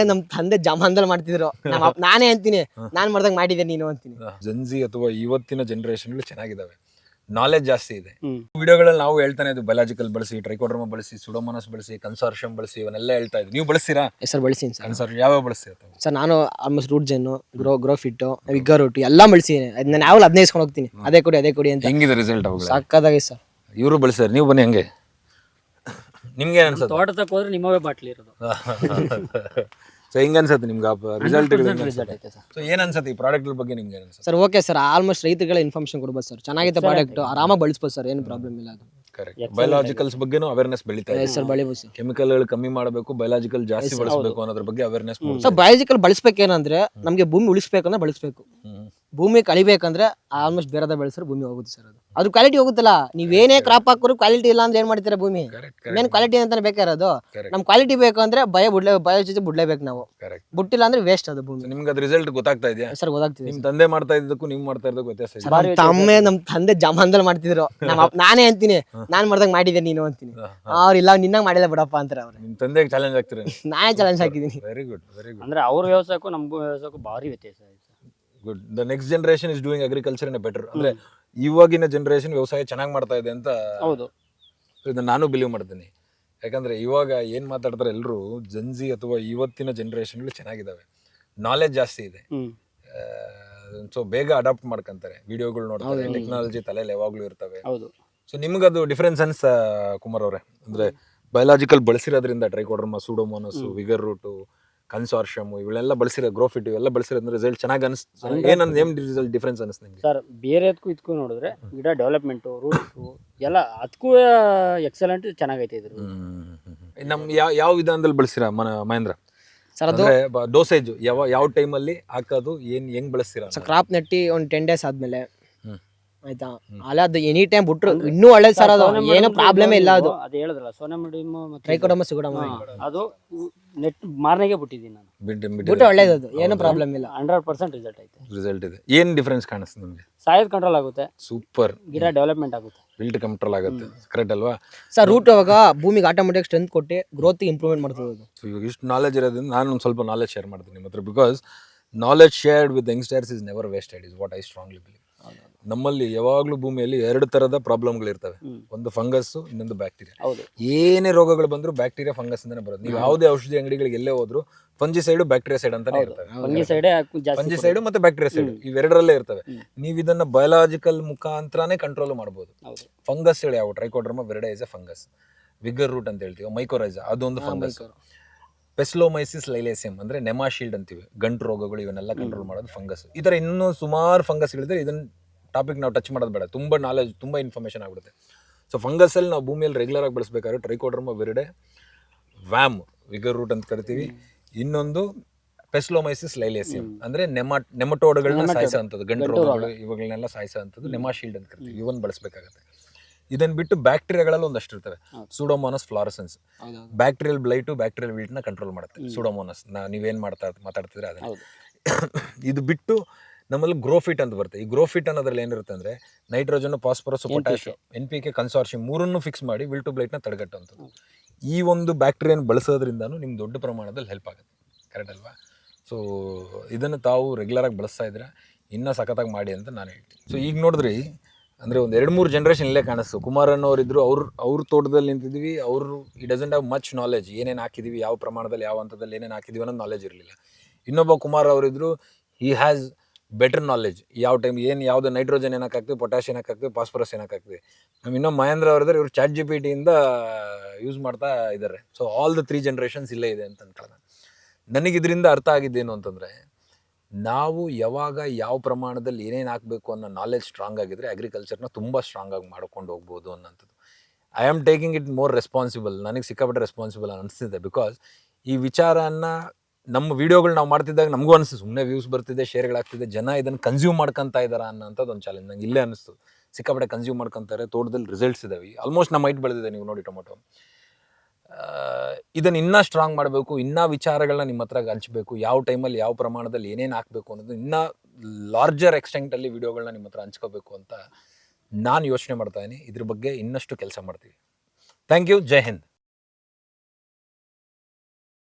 ನಮ್ ತಂದೆ ಜಮಾನ್ದಲ್ಲಿ ಮಾಡ್ತಿದ್ರು. ನಾನೇ ಅಂತೀನಿ, ನಾನ್ ಮಾಡ್ದಂಗ್ ಮಾಡಿದ್ದೆ ನೀನು ಅಂತೀನಿ. ಜನ್ಜಿ ಅಥವಾ ಇವತ್ತಿನ ಜನರೇಷನ್ ಚೆನ್ನಾಗಿದ್ದಾವೆ, ನಾಲೆಜ್ ಜಾಸ್ತಿ ಇದೆ. ವಿಡಿಯೋಗಳಲ್ಲಿ ನಾವು ಹೇಳ್ತಾನೆ ಇದು ಬಯಾಲಜಿಕಲ್ ಬಳಸಿ, ಟ್ರೈಕೋಡರ್ಮಾ ಬಳಸಿ, ಸುಡೋಮೋನಾಸ್ ಬಳಸಿ, ಕನ್ಸಾರ್ಷಿಯಂ ಬಳಸಿ, ಇವನ್ನೆಲ್ಲ ಹೇಳ್ತಾ ಇದ್ವಿ. ನೀವು ಬಳಸ್ತೀರಾ? ಸರ್ ಬಳಸ್ತೀನಿ ಸರ್. ಕನ್ಸಾರ್ಷಿಯಂ ಯಾವ ಬಳಸ್ತೀರಾ ಸರ್? ನಾನು ಆಲ್ಮೋಸ್ಟ್ ರೂಟ್ ಜೆನ್ನು, ಗ್ರೋಫಿಟ್, ವಿಗ್ಗರ್ ರೂಟ್ ಎಲ್ಲ ಬಳಸಿದ್ದೀನಿ. ನಾನು ಯಾವಾಗ ಅದನ್ನೇ ಇಸ್ಕೊಂಡು ಹೋಗ್ತೀನಿ, ಅದೇ ಕೊಡಿ ಅಂತ. ಹೆಂಗಿದೆ ರಿಸಲ್ಟ್ ಅವುಗಳ? ಸಕ್ಕತ್ತಾಗಿ ಸರ್. ಇವರು ಬಳಸ್ತಾರೆ, ನೀವು ಬನ್ನಿ ಹಂಗೆ. ನಿಮ್ಗೆ ಏನ್ ಅನ್ಸುತ್ತೆ? ತೋಟ ತಕ್ಕ ಹೋದ್ರೆ ನಿಮ್ಮವೇ ಬಾಟ್ಲಿ ಇರೋದು. ಸೊ ಹೆಂಗ ಅನ್ಸುತ್ತೆ ನಿಮ್ಗೆ ರಿಸಲ್ಟ್? ಐತೆ ಸರ್. ಸೊ ಏನ್ ಅನ್ಸುತ್ತೆ ಈ ಪ್ರಾಡಕ್ಟ್ ಬಗ್ಗೆ ನಿಮ್ಗೆ ಏನ್ ಅನ್ಸುತ್ತೆ? ಸರ್ ಓಕೆ ಸರ್, ಆಲ್ಮೋಸ್ಟ್ ರೈತರಿಗೆಲ್ಲ ಇನ್ಫಾರ್ಮೇಶನ್ ಕೊಡ್ಬೋದು ಸರ್. ಚೆನ್ನಾಗಿತ್ತು ಪ್ರಾಡಕ್ಟ್, ಆರಾಮಾಗಿ ಬಳಸ್ಬೋದು ಸರ್, ಏನು ಪ್ರಾಬ್ಲಮ್ ಇಲ್ಲ. ಅದು ಕರೆಕ್ಟ್. ಬಯಾಲಜಿಕಲ್ಸ್ ಬಗ್ಗೆನೂ ಅವೇರ್ನೆಸ್ ಬೆಳೀತಾ ಇದೆ ಸರ್, ಬೆಳಿಬೋದು ಸರ್. ಕೆಮಿಕಲ್ಗಳು ಕಮ್ಮಿ ಮಾಡಬೇಕು, ಬಯಾಲಜಿಕಲ್ ಜಾಸ್ತಿ ಬಳಸಬೇಕು ಅನ್ನೋದ್ರ ಬಗ್ಗೆ ಅವೇರ್ನೆಸ್. ಸರ್ ಬಯಾಲಜಿಕಲ್ ಬಳಸ್ಬೇಕೇನಂದ್ರೆ ನಮಗೆ ಭೂಮಿ ಉಳಿಸ್ಬೇಕಂದ್ರೆ ಬಳಸ್ಬೇಕು. ಭೂಮಿ ಕಳಿಬೇಕಂದ್ರೆ ಆಲ್ಮೋಸ್ಟ್ ಬೇರೆದ ಬೆಳೆಸಿದ್ರೆ ಭೂಮಿ ಹೋಗುತ್ತೆ ಸರ್. ಅದು ಕ್ವಾಲಿಟಿ ಹೋಗುತ್ತಲ್ಲ. ನೀವೇನೇ ಕ್ರಾಪ್ ಹಾಕೋರು ಕ್ವಾಲಿಟಿ ಇಲ್ಲ ಅಂದ್ರೆ ಏನ್ ಮಾಡ್ತೀರಾ? ಭೂಮಿ ಮೇನ್ ಕ್ವಾಲಿಟಿ ಅಂತಾನೆ ಬೇಕಾಗಿರೋದು. ನಮ್ ಕ್ವಾಲಿಟಿ ಬೇಕು ಅಂದ್ರೆ ಬಯಾಲಜಿ ಬಿಡ್ಲೇಬೇಕು ನಾವು. ಬಿಟ್ಟಿಲ್ಲ ಅಂದ್ರೆ ವೇಸ್ಟ್ ಅದು ಭೂಮಿ. ನಿಮ್ಗೆ ಅದ್ ರಿಸಲ್ಟ್ ಗೊತ್ತಾಗ್ತಾ ಇದೆಯಾ? ಸರ್ ಗೊತ್ತಾಗ್ತಿದೆ. ನಿಮ್ ತಂದೆ ಮಾಡ್ತಾ ಇದ್ದಕ್ಕೂ ನೀವು ಮಾಡ್ತಾ ಇದ್ದಕ್ಕೂ ವ್ಯತ್ಯಾಸ ಇದೆ? ನಮ್ ತಂದೆ ಜಮಾನ್ದಲ್ಲಿ ಮಾಡ್ತಿದ್ರು. ನಾನೇ ಅಂತೀನಿ, ನಾನ್ ಮಾಡ್ದಂಗ್ ಮಾಡಿದ್ದೆ ನೀನು ಅಂತೀನಿ. ಅವ್ರಿಲ್ಲ, ನಿನ್ನಾಗ ಮಾಡಿಲ್ಲ ಬಿಡಪ್ಪ ಅಂತಾರೆ ಅವ್ರು. ನಿಮ್ ತಂದೆಗೆ ಚಾಲೆಂಜ್ ಆಗ್ತೀರಾ? ನಾನೇ ಚಾಲೆಂಜ್ ಹಾಕಿದೀನಿ. Very good, very good. ಅಂದ್ರೆ ಅವ್ರ ವ್ಯವಸಾಯಕ್ಕೂ ನಮ್ಗೂ ವ್ಯವಸಾಯಕ್ಕೂ ಭಾರಿ ವ್ಯತ್ಯಾಸ ಇದೆ. Good. The next generation is doing agriculture in a better. ಅಂದ್ರೆ ಇವಾಗಿನ ಜನರೇಷನ್ ವ್ಯವಸಾಯ ಚೆನ್ನಾಗಿ ಮಾಡ್ತಾ ಇದೆ ಅಂತ ಹೌದು, ಇದನ್ನ ನಾನು ಬಿಲೀವ್ ಮಾಡ್ತೀನಿ. ಯಾಕಂದ್ರೆ ಇವಾಗ ಏನ್ ಮಾತಾಡ್ತಾರೆ ಎಲ್ಲರೂ, ಜನ್ಜಿ ಅಥವಾ ಇವತ್ತಿನ ಜನರೇಷನ್ ಚೆನ್ನಾಗಿದ್ದಾವೆ, ನಾಲೆಜ್ ಜಾಸ್ತಿ ಇದೆ. ಸೊ ಬೇಗ ಅಡಾಪ್ಟ್ ಮಾಡ್ಕೊಂತಾರೆ, ವಿಡಿಯೋಗಳು ನೋಡ್ತಾರೆ, ಟೆಕ್ನಾಲಜಿ ತಲೆಯಲ್ಲಿ ಯಾವಾಗ್ಲೂ ಇರ್ತವೆ. ಸೊ ನಿಮ್ಗದು ಡಿಫರೆನ್ಸ್ ಅನ್ಸ ಕುಮಾರ್ ಅವ್ರೆ? ಅಂದ್ರೆ ಬಯಾಲಜಿಕಲ್ ಬಳಸಿರೋದ್ರಿಂದ trichoderma, pseudomonas, vigour root, consortium ಇವೆಲ್ಲ ಬಳಸಿರೋ, ಗ್ರೋಫಿಟ್ ಇವೆಲ್ಲ ಬಳಸಿರೋದ್ರೆ ರಿಸಲ್ಟ್ ಚೆನ್ನಾಗಿ ಅನಿಸ್ತು. ಏನ್ ರಿಸಲ್ಟ್ ಡಿಫರೆನ್ಸ್ ಅನಿಸ್ತು ನಿಮ್ಗೆ? ಸರ್ ಬೇರೆದಕ್ಕೂ ಇದಕ್ಕೂ ನೋಡಿದ್ರೆ ಗಿಡ ಡೆವಲಪ್ಮೆಂಟು, ರೂಟ್ಸು ಎಲ್ಲ ಅದಕ್ಕೂ ಎಕ್ಸಲೆಂಟ್ ಚೆನ್ನಾಗೈತೆ ಇದ್ರು. ನಮ್ ಯಾವ ವಿಧಾನದಲ್ಲಿ ಬಳಸಿರಾ ಮಹೇಂದ್ರ ಸರ್? ಅದು ಡೋಸೇಜ್ ಯಾವ ಟೈಮಲ್ಲಿ ಹಾಕೋದು, ಹೆಂಗ್ ಬಳಸ್ತೀರಾ? ಕ್ರಾಪ್ ನೆಟ್ಟಿ ಒಂದು 10 days ಆದ್ಮೇಲೆ ಆಯ್ತಾ, ಅಲ್ಲ ಅದು ಎನಿ ಟೈಮ್ ಬಿಟ್ರು ಇನ್ನೂ ಒಳ್ಳೇದು ಸರ್. ಅದು ಏನು ಪ್ರಾಬ್ಲಮ್ ಇಲ್ಲ. ಅದು ಹೇಳಿದ್ರಲ್ಲ ಸೋನಾಮಡಿಮ್ ಟ್ರೈಕೋಡರ್ಮಾ ಸಿಗೋಡರ್ಮಾ, ಅದು ನೆಟ್ ಮಾರನೆಗೆ ಬಿಟ್ಟಿದ್ದೀನಿ ನಾನು. ಬಿಟ್ಟು ಒಳ್ಳೇದು, ಅದು ಏನು ಪ್ರಾಬ್ಲಮ್ ಇಲ್ಲ. 100% ರಿಸಲ್ಟ್ ಐತೆ. ರಿಸಲ್ಟ್ ಇದೆ. ಏನ್ ಡಿಫರೆನ್ಸ್ ಕಾಣಿಸ್ತು ನಿಮ್ಗೆ? ಸಾಯದ್ ಕಂಟ್ರೋಲ್ ಆಗುತ್ತೆ, ಸೂಪರ್. ಗಿಡ ಡೆವಲಪ್ಮೆಂಟ್ ಆಗುತ್ತೆ, ವಿಲ್ಟ್ ಕಂಟ್ರೋಲ್ ಆಗುತ್ತೆ. ಕರೆಕ್ಟ್ ಅಲ್ವಾ ಸರ್? ರೂಟ್ ಅವಾಗ ಭೂಮಿಗೆ ಆಟೋಮೆಟಿಕ್ ಸ್ಟ್ರೆಂತ್ ಕೊಟ್ಟು ಗ್ರೋತ್ ಇಂಪ್ರೂವ್ಮೆಂಟ್ ಮಾಡ್ತದೆ ಅದು. ಸೊ ಇವಾಗ ಇಷ್ಟು ನಾಲೆಜ್ ಇರೋದ್ರಿಂದ ನಾನು ಒಂದು ಸ್ವಲ್ಪ ನಾಲೆಜ್ ಶೇರ್ ಮಾಡ್ತೀನಿ ನಿಮ್ಮ ಹತ್ರ. Because knowledge shared with youngsters is never wasted, is what I strongly believe. ನಮ್ಮಲ್ಲಿ ಯಾವಾಗಲೂ ಭೂಮಿಯಲ್ಲಿ 2 ತರದ ಪ್ರಾಬ್ಲಮ್ಗಳು ಇರ್ತವೆ, ಒಂದು ಫಂಗಸ್, ಇನ್ನೊಂದು ಬ್ಯಾಕ್ಟೀರಿಯಾ. ಏನೇ ರೋಗಗಳು ಬಂದ್ರು ಬ್ಯಾಕ್ಟೀರಿಯಾ, ಫಂಗಸ್ ಇಂದಾನೆ ಬರೋದು. ನೀವು ಯಾವುದೇ ಔಷಧಿ ಅಂಗಡಿಗಳಿಗೆ ಎಲ್ಲೇ ಹೋದ್ರು ಫಂಜಿಸೈಡ್, ಬ್ಯಾಕ್ಟೀರಿಯಾ ಸೈಡ್ ಅಂತಾನೆ ಇರ್ತವೆ. ಫಂಜಿಸೈಡ್ ಮತ್ತೆ ಬ್ಯಾಕ್ಟೀರಿಯಾ ಸೈಡ್ ಇವೆರಡರಲ್ಲೇ ಇರ್ತವೆ. ನೀವು ಇದನ್ನ ಬಯಾಲಜಿಕಲ್ ಮುಖಾಂತರನೇ ಕಂಟ್ರೋಲ್ ಮಾಡಬಹುದು. ಫಂಗಸ್ ಹೇಳಿ ಯಾವ Trichoderma viride is a fungus, vigour root ಅಂತ ಹೇಳ್ತೀವಿ, ಮೈಕೋರೈಜಾ ಅದೊಂದು ಫಂಗಸ್, ಪೆಸ್ಲೋಮೈಸಿಸ್ ಲೈಲೇಸಿಯಂ ಅಂದ್ರೆ ನೆಮಾಶೀಲ್ಡ್ ಅಂತೀವಿ, ಗಂಟು ರೋಗಗಳು ಇವನ್ನೆಲ್ಲ ಕಂಟ್ರೋಲ್ ಮಾಡೋದು ಫಂಗಸ್. ಈ ತರ ಇನ್ನೂ ಸುಮಾರು ಫಂಗಸ್ಗಳಿದೆ. ಇದನ್ನ ಟಾಪಿಕ್ ನಾವು ಟಚ್ ಮಾಡೋದು ಬೇಡ, ತುಂಬ ನಾಲೆಜ್, ತುಂಬ ಇನ್ಫಾರ್ಮೇಷನ್ ಆಗ್ಬಿಡುತ್ತೆ. ಸೊ ಫಂಗಸಲ್ಲಿ ನಾವು ಭೂಮಿಯಲ್ಲಿ ರೆಗ್ಯುಲರ್ ಆಗಿ ಬಳಸಬೇಕಾದ್ರೆ trichoderma viride, VAM, vigour root ಅಂತ ಕರಿತೀವಿ. ಇನ್ನೊಂದು ಪೆಸ್ಲೋಮೈಸಿಸ್ ಲೈಲೇಸಿಯಂ ಅಂದ್ರೆ ನೆಮಟೋಡ್ಗಳನ್ನ ಸಾಯಿಸೋ ಅಂಥದ್ದು, ಗಂಟು ರೋಗಗಳು ಇವುಗಳನ್ನೆಲ್ಲ ಸಾಯಿಸೋ ಅಂಥದ್ದು ನೆಮಾಶೀಲ್ಡ್ ಅಂತ ಕರಿತೀವಿ. ಇವನ್ ಬಳಸಬೇಕಾಗತ್ತೆ. ಇದನ್ನ ಬಿಟ್ಟು ಬ್ಯಾಕ್ಟೀರಿಯಾಗಳಲ್ಲಿ ಒಂದಷ್ಟು ಇರ್ತವೆ. Pseudomonas fluorescens, bacterial blight, bacterial ವಿಲ್ಟ್ನ ಕಂಟ್ರೋಲ್ ಮಾಡುತ್ತೆ ಸೂಡೋಮೋನಾಸ್. ನೀವೇನು ಮಾತಾಡ್ತಿದ್ರೆ ಅದನ್ನ. ಇದು ಬಿಟ್ಟು ನಮ್ಮಲ್ಲಿ ಗ್ರೋಫಿಟ್ ಅಂತ ಬರುತ್ತೆ. ಈ ಗ್ರೋಫಿಟ್ ಅನ್ನೋದ್ರಲ್ಲಿ ಏನಿರುತ್ತೆ ಅಂದ್ರೆ nitrogen, phosphorus, potassium, NPK, consortium ಮೂರನ್ನು ಫಿಕ್ಸ್ ಮಾಡಿ ವಿಲ್ ಟು ಬ್ಲೈಟ್ನ ತಡೆಗಟ್ಟುವಂಥದ್ದು. ಈ ಒಂದು ಬ್ಯಾಕ್ಟೀರಿಯಾನ ಬಳಸೋದ್ರಿಂದನೂ ನಿಮ್ಗೆ ದೊಡ್ಡ ಪ್ರಮಾಣದಲ್ಲಿ ಹೆಲ್ಪ್ ಆಗುತ್ತೆ. ಕರೆಕ್ಟ್ ಅಲ್ವಾ? ಸೊ ಇದನ್ನು ತಾವು ರೆಗ್ಯುಲರ್ ಆಗಿ ಬಳಸ್ತಾ ಇದ್ರೆ ಇನ್ನೂ ಸಖತ್ತಾಗಿ ಮಾಡಿ ಅಂತ ನಾನು ಹೇಳ್ತೀನಿ. ಸೊ ಈಗ ನೋಡಿದ್ರಿ ಅಂದರೆ ಒಂದು 2-3 ಜನರೇಷನ್ ಇಲ್ಲೇ ಕಾಣಿಸ್ತು. ಕುಮಾರಣ್ಣ ಅವರಿದ್ರು, ಅವ್ರ ತೋಟದಲ್ಲಿ ನಿಂತಿದ್ವಿ. ಅವರು ಈ ಡಸಂಟ್ ಹ್ಯಾವ್ ಮಚ್ ನಾಲೆಜ್, ಏನೇನು ಹಾಕಿದ್ದೀವಿ, ಯಾವ ಪ್ರಮಾಣದಲ್ಲಿ, ಯಾವ ಹಂತದಲ್ಲಿ ಏನೇನು ಹಾಕಿದ್ದೀವಿ ಅನ್ನೋದು ನಾಲೆಜ್ ಇರಲಿಲ್ಲ. ಇನ್ನೊಬ್ಬ ಕುಮಾರ್ ಅವರಿದ್ರು, ಹಿ ಹ್ಯಾಸ್ ಬೆಟರ್ ನಾಲೆಜ್. ಯಾವ ಟೈಮ್ ಯಾವುದು ನೈಟ್ರೋಜನ್ ಏನಕ್ಕೆ ಹಾಕ್ತೀವಿ, ಪೊಟ್ಯಾಷಿಯಂ ಏನಕ್ಕೆ ಹಾಕ್ತೀವಿ, ಫಾಸ್ಫರಸ್ ಏನಕ್ಕೆ ಹಾಕ್ತೀವಿ. ನಮ್ಮ ಇನ್ನೊಂದು ಮಹೇಂದ್ರ ಅವರಿದ್ರೆ, ಇವರು ಚಾಟ್ GPT ಇಂದ ಯೂಸ್ ಮಾಡ್ತಾ ಇದ್ದಾರೆ. ಸೊ ಆಲ್ ದ 3 ಜನರೇಷನ್ಸ್ ಇಲ್ಲೇ ಇದೆ ಅಂತ ಅನ್ಕೊಳ್ಳೋಣ. ನನಗೆ ಇದರಿಂದ ಅರ್ಥ ಆಗಿದ್ದೇನು ಅಂತಂದರೆ, ನಾವು ಯಾವಾಗ ಯಾವ ಪ್ರಮಾಣದಲ್ಲಿ ಏನೇನು ಹಾಕಬೇಕು ಅನ್ನೋ ನಾಲೆಜ್ ಸ್ಟ್ರಾಂಗ್ ಆಗಿದ್ರೆ ಅಗ್ರಿಕಲ್ಚರ್ನ ತುಂಬ ಸ್ಟ್ರಾಂಗ್ ಆಗಿ ಮಾಡ್ಕೊಂಡು ಹೋಗ್ಬೋದು ಅನ್ನೋಂಥದ್ದು. I am taking it more responsible. ನನಗೆ ಸಿಕ್ಕಾಪಟ್ಟೆ ರೆಸ್ಪಾನ್ಸಿಬಲ್ ಅನಿಸ್ತಿದೆ. ಬಿಕಾಸ್ ಈ ವಿಚಾರನ ನಮ್ಮ ವೀಡಿಯೋಗಳು ನಾವು ಮಾಡ್ತಿದ್ದಾಗ ನಮಗೂ ಅನಿಸ್ತು, ಸುಮ್ಮನೆ ವ್ಯೂಸ್ ಬರ್ತಿದೆ, ಶೇರ್ಗಳಾಗ್ತಿದೆ, ಜನ ಇದನ್ನು ಕನ್ಸ್ಯೂಮ್ ಮಾಡ್ಕೊತಾ ಇದ್ದಾರಾ ಅನ್ನೋಂಥದ್ದು ಒಂದು ಚಾಲೆಂಜ್ ನಂಗೆ ಇಲ್ಲೇ ಅನಿಸ್ತು. ಸಿಕ್ಕಾಪಟ್ಟೆ ಕನ್ಸ್ಯೂಮ್ ಮಾಡ್ಕೊತಾರೆ, ತೋಟದಲ್ಲಿ ರಿಸಲ್ಟ್ಸ್ ಇದ್ದಾವೆ. ಆಲ್ಮೋಸ್ಟ್ ನಮ್ಮ ಹೈಟ್ ಬೆಳೆದಿದೆ, ನೀವು ನೋಡಿ ಟೊಮೊಟೊ. ಇದನ್ನು ಇನ್ನೂ ಸ್ಟ್ರಾಂಗ್ ಮಾಡಬೇಕು, ಇನ್ನೂ ವಿಚಾರಗಳನ್ನ ನಿಮ್ಮ ಹತ್ರ ಹಂಚಬೇಕು, ಯಾವ ಟೈಮಲ್ಲಿ ಯಾವ ಪ್ರಮಾಣದಲ್ಲಿ ಏನೇನು ಹಾಕಬೇಕು ಅನ್ನೋದು ಇನ್ನೂ ಲಾರ್ಜರ್ ಎಕ್ಸ್ಟೆಂಟಲ್ಲಿ ವೀಡಿಯೋಗಳನ್ನ ನಿಮ್ಮ ಹತ್ರ ಹಂಚ್ಕೋಬೇಕು ಅಂತ ನಾನು ಯೋಚನೆ ಮಾಡ್ತಾ ಇದ್ದೀನಿ. ಇದ್ರ ಬಗ್ಗೆ ಇನ್ನಷ್ಟು ಕೆಲಸ ಮಾಡ್ತೀವಿ. Thank you. ಜೈ ಹಿಂದ್.